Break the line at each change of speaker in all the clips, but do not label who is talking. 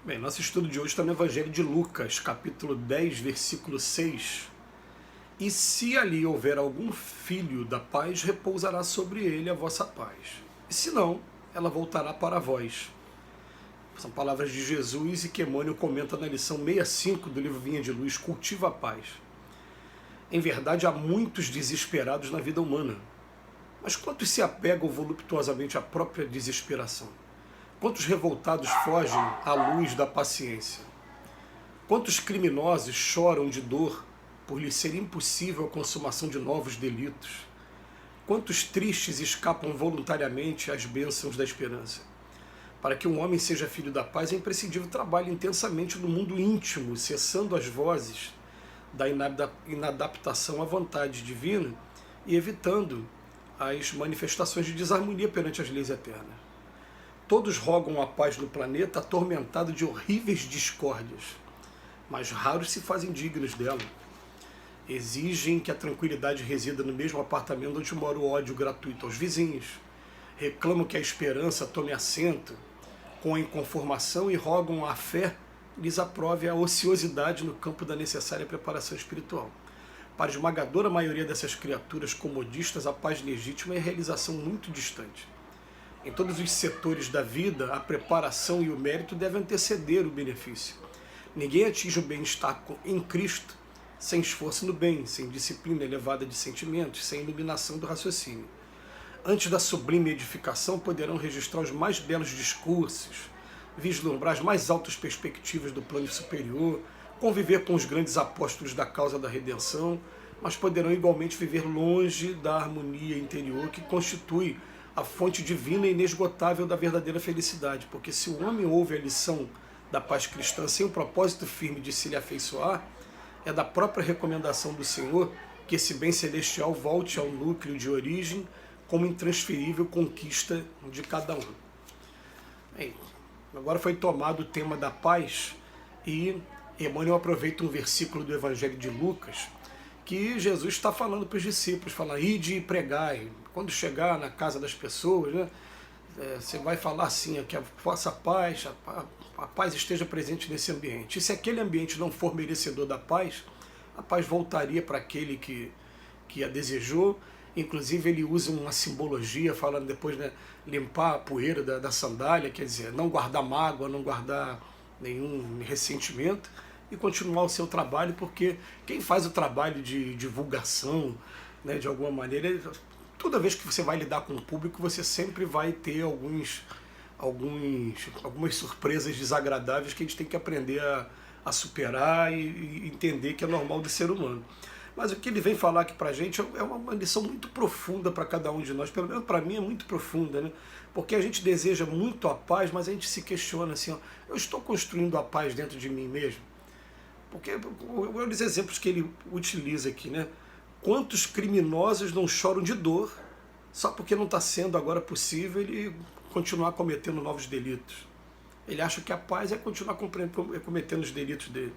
Bem, nosso estudo de hoje está no Evangelho de Lucas, capítulo 10, versículo 6. E se ali houver algum filho da paz, repousará sobre ele a vossa paz. E se não, ela voltará para vós. São palavras de Jesus e que Emmanuel comenta na lição 65 do livro Vinha de Luz, Cultiva a Paz. Em verdade, há muitos desesperados na vida humana. Mas quantos se apegam voluptuosamente à própria desesperação? Quantos revoltados fogem à luz da paciência? Quantos criminosos choram de dor por lhes ser impossível a consumação de novos delitos? Quantos tristes escapam voluntariamente às bênçãos da esperança? Para que um homem seja filho da paz, é imprescindível trabalhar intensamente no mundo íntimo, cessando as vozes da inadaptação à vontade divina e evitando as manifestações de desarmonia perante as leis eternas. Todos rogam a paz no planeta atormentado de horríveis discórdias, mas raros se fazem dignos dela. Exigem que a tranquilidade resida no mesmo apartamento onde mora o ódio gratuito aos vizinhos. Reclamam que a esperança tome assento com a inconformação e rogam a fé lhes aprove a ociosidade no campo da necessária preparação espiritual. Para a esmagadora maioria dessas criaturas comodistas, a paz legítima é a realização muito distante. Em todos os setores da vida, a preparação e o mérito devem anteceder o benefício. Ninguém atinge o bem-estar em Cristo sem esforço no bem, sem disciplina elevada de sentimentos, sem iluminação do raciocínio. Antes da sublime edificação, poderão registrar os mais belos discursos, vislumbrar as mais altas perspectivas do plano superior, conviver com os grandes apóstolos da causa da redenção, mas poderão igualmente viver longe da harmonia interior que constitui a fonte divina e inesgotável da verdadeira felicidade, porque se o homem ouve a lição da paz cristã sem o propósito firme de se lhe afeiçoar, é da própria recomendação do Senhor que esse bem celestial volte ao núcleo de origem como intransferível conquista de cada um. Bem, agora foi tomado o tema da paz e Emmanuel aproveita um versículo do Evangelho de Lucas que Jesus está falando para os discípulos, fala, ide e pregai. Quando chegar na casa das pessoas, né, você vai falar assim, que a vossa paz, a paz esteja presente nesse ambiente. E se aquele ambiente não for merecedor da paz, a paz voltaria para aquele que a desejou. Inclusive ele usa uma simbologia, falando depois, né, limpar a poeira da sandália, quer dizer, não guardar mágoa, não guardar nenhum ressentimento, e continuar o seu trabalho, porque quem faz o trabalho de divulgação, né, de alguma maneira, toda vez que você vai lidar com o público, você sempre vai ter algumas surpresas desagradáveis que a gente tem que aprender a superar e entender que é normal do ser humano. Mas o que ele vem falar aqui pra gente é uma lição muito profunda para cada um de nós, pelo menos para mim é muito profunda, né? Porque a gente deseja muito a paz, mas a gente se questiona assim, ó, eu estou construindo a paz dentro de mim mesmo? Porque olha os exemplos que ele utiliza aqui, né? Quantos criminosos não choram de dor só porque não está sendo agora possível ele continuar cometendo novos delitos? Ele acha que a paz é continuar cometendo os delitos dele,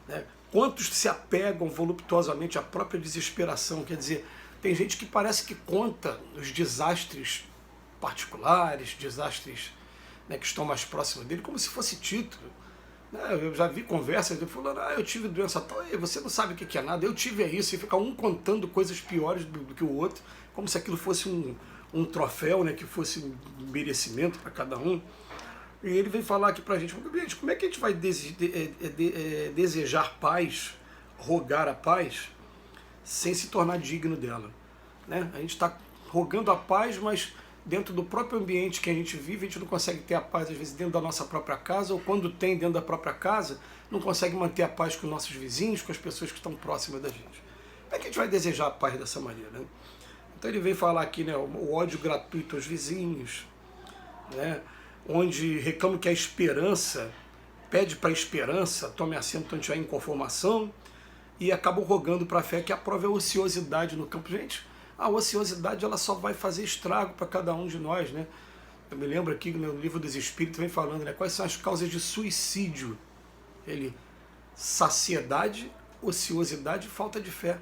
né? Quantos se apegam voluptuosamente à própria desesperação? Quer dizer, tem gente que parece que conta os desastres particulares, desastres, né, que estão mais próximos dele, como se fosse título. Eu já vi conversas de falando, eu tive doença tal, e você não sabe o que é nada, eu tive isso, e fica um contando coisas piores do que o outro, como se aquilo fosse um troféu, né, que fosse um merecimento para cada um. E ele vem falar aqui pra gente, como é que a gente vai desejar paz, rogar a paz, sem se tornar digno dela, né? A gente está rogando a paz, mas dentro do próprio ambiente que a gente vive, a gente não consegue ter a paz, às vezes, dentro da nossa própria casa, ou quando tem dentro da própria casa, não consegue manter a paz com os nossos vizinhos, com as pessoas que estão próximas da gente. Como é que a gente vai desejar a paz dessa maneira, né? Então ele vem falar aqui, né, o ódio gratuito aos vizinhos, né, onde reclama que a esperança, pede para a esperança, tome assento ante a inconformação, e acabam rogando para a fé que aprove a ociosidade no campo. Gente, a ociosidade ela só vai fazer estrago para cada um de nós, né? Eu me lembro aqui no livro dos Espíritos vem falando, né, quais são as causas de suicídio. Saciedade, ociosidade e falta de fé.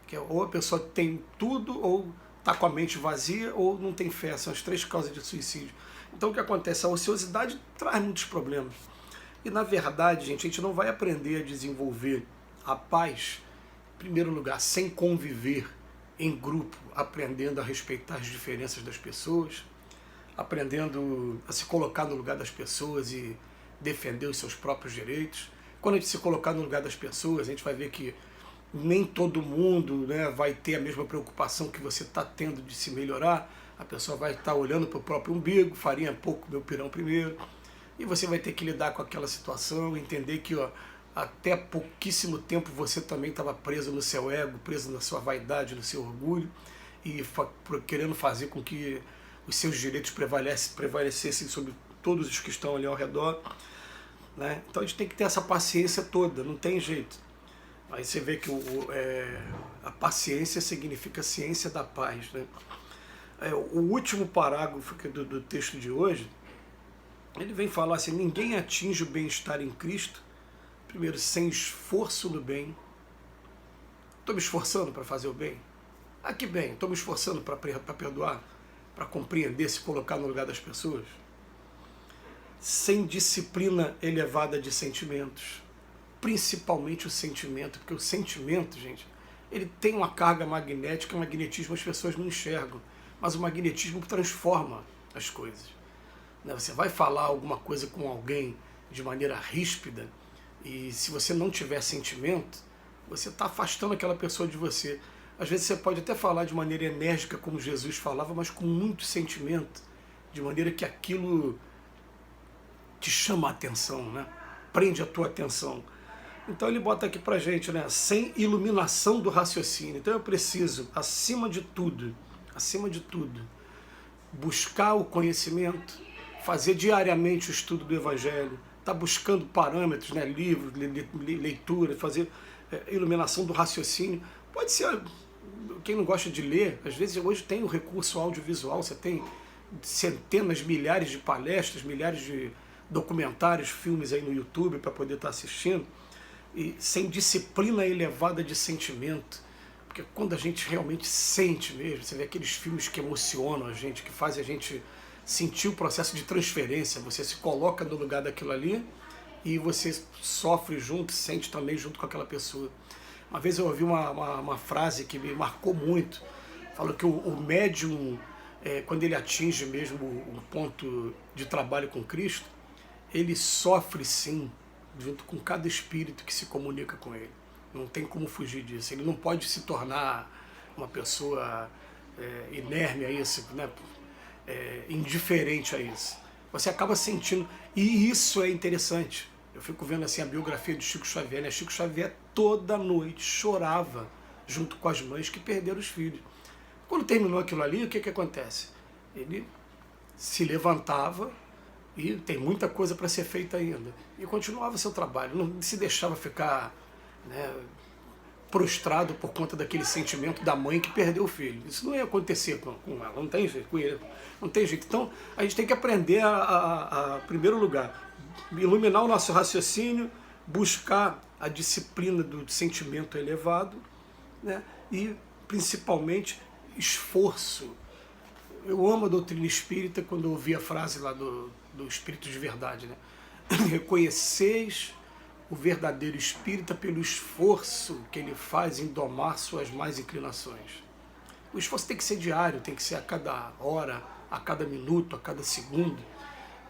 Que ou a pessoa tem tudo, ou está com a mente vazia, ou não tem fé. São as três causas de suicídio. Então o que acontece? A ociosidade traz muitos problemas. E na verdade, gente, a gente não vai aprender a desenvolver a paz, em primeiro lugar, sem conviver em grupo, aprendendo a respeitar as diferenças das pessoas, aprendendo a se colocar no lugar das pessoas e defender os seus próprios direitos. Quando a gente se colocar no lugar das pessoas, a gente vai ver que nem todo mundo, né, vai ter a mesma preocupação que você está tendo de se melhorar. A pessoa vai estar olhando para o próprio umbigo, farinha pouco, meu pirão primeiro. E você vai ter que lidar com aquela situação, entender que até pouquíssimo tempo você também estava preso no seu ego, preso na sua vaidade, no seu orgulho, e querendo fazer com que os seus direitos prevalecessem sobre todos os que estão ali ao redor. Né? Então a gente tem que ter essa paciência toda, não tem jeito. Aí você vê que a paciência significa ciência da paz. Né? O último parágrafo do texto de hoje, ele vem falar assim: ninguém atinge o bem-estar em Cristo, primeiro, sem esforço no bem. Estou me esforçando para fazer o bem? Ah, que bem, estou me esforçando para perdoar, para compreender, se colocar no lugar das pessoas. Sem disciplina elevada de sentimentos, principalmente o sentimento, porque o sentimento, gente, ele tem uma carga magnética, o magnetismo as pessoas não enxergam, mas o magnetismo transforma as coisas. Você vai falar alguma coisa com alguém de maneira ríspida, e se você não tiver sentimento, você está afastando aquela pessoa de você. Às vezes você pode até falar de maneira enérgica, como Jesus falava, mas com muito sentimento, de maneira que aquilo te chama a atenção, né? Prende a tua atenção. Então ele bota aqui pra gente, né? Sem iluminação do raciocínio. Então eu preciso, acima de tudo, buscar o conhecimento, fazer diariamente o estudo do Evangelho, tá buscando parâmetros, né? Livros, leitura, fazer iluminação do raciocínio. Pode ser, quem não gosta de ler, às vezes hoje tem o recurso audiovisual, você tem centenas, milhares de palestras, milhares de documentários, filmes aí no YouTube para poder estar assistindo, e sem disciplina elevada de sentimento, porque quando a gente realmente sente mesmo, você vê aqueles filmes que emocionam a gente, que fazem a gente sentir o processo de transferência, você se coloca no lugar daquilo ali e você sofre junto, sente também junto com aquela pessoa. Uma vez eu ouvi uma frase que me marcou muito, falou que o médium, quando ele atinge mesmo um ponto de trabalho com Cristo, ele sofre sim, junto com cada espírito que se comunica com ele. Não tem como fugir disso. Ele não pode se tornar uma pessoa inerme a isso, né? Indiferente a isso. Você acaba sentindo, e isso é interessante. Eu fico vendo assim a biografia de Chico Xavier, né? Chico Xavier toda noite chorava junto com as mães que perderam os filhos. Quando terminou aquilo ali, o que acontece? Ele se levantava, e tem muita coisa para ser feita ainda, e continuava seu trabalho, não se deixava ficar, né, prostrado por conta daquele sentimento da mãe que perdeu o filho. Isso não ia acontecer com ela, não tem jeito, com ele, não tem jeito. Então a gente tem que aprender em primeiro lugar, iluminar o nosso raciocínio, buscar a disciplina do sentimento elevado, né, e principalmente esforço. Eu amo a doutrina espírita quando eu ouvi a frase lá do Espírito de Verdade, né? Reconheceis o verdadeiro espírita pelo esforço que ele faz em domar suas más inclinações. O esforço tem que ser diário, tem que ser a cada hora, a cada minuto, a cada segundo,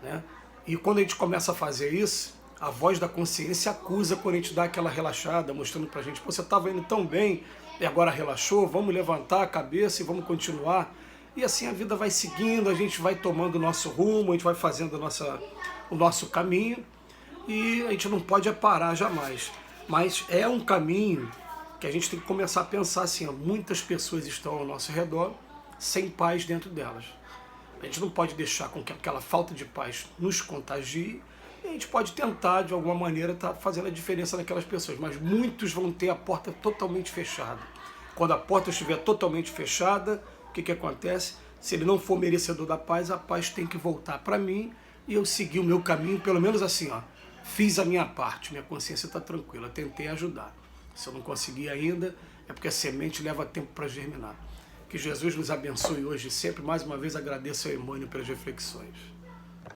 né? E quando a gente começa a fazer isso, a voz da consciência acusa quando a gente dá aquela relaxada, mostrando pra gente: pô, você estava indo tão bem e agora relaxou, vamos levantar a cabeça e vamos continuar. E assim a vida vai seguindo, a gente vai tomando o nosso rumo, a gente vai fazendo o nosso caminho, e a gente não pode parar jamais. Mas é um caminho que a gente tem que começar a pensar assim: ó, muitas pessoas estão ao nosso redor sem paz dentro delas. A gente não pode deixar com que aquela falta de paz nos contagie, e a gente pode tentar, de alguma maneira, estar fazendo a diferença naquelas pessoas, mas muitos vão ter a porta totalmente fechada. Quando a porta estiver totalmente fechada, o que acontece? Se ele não for merecedor da paz, a paz tem que voltar para mim e eu segui o meu caminho, pelo menos assim, ó, fiz a minha parte, minha consciência está tranquila, tentei ajudar. Se eu não conseguir ainda, é porque a semente leva tempo para germinar. Que Jesus nos abençoe hoje e sempre. Mais uma vez agradeço ao Emmanuel pelas reflexões.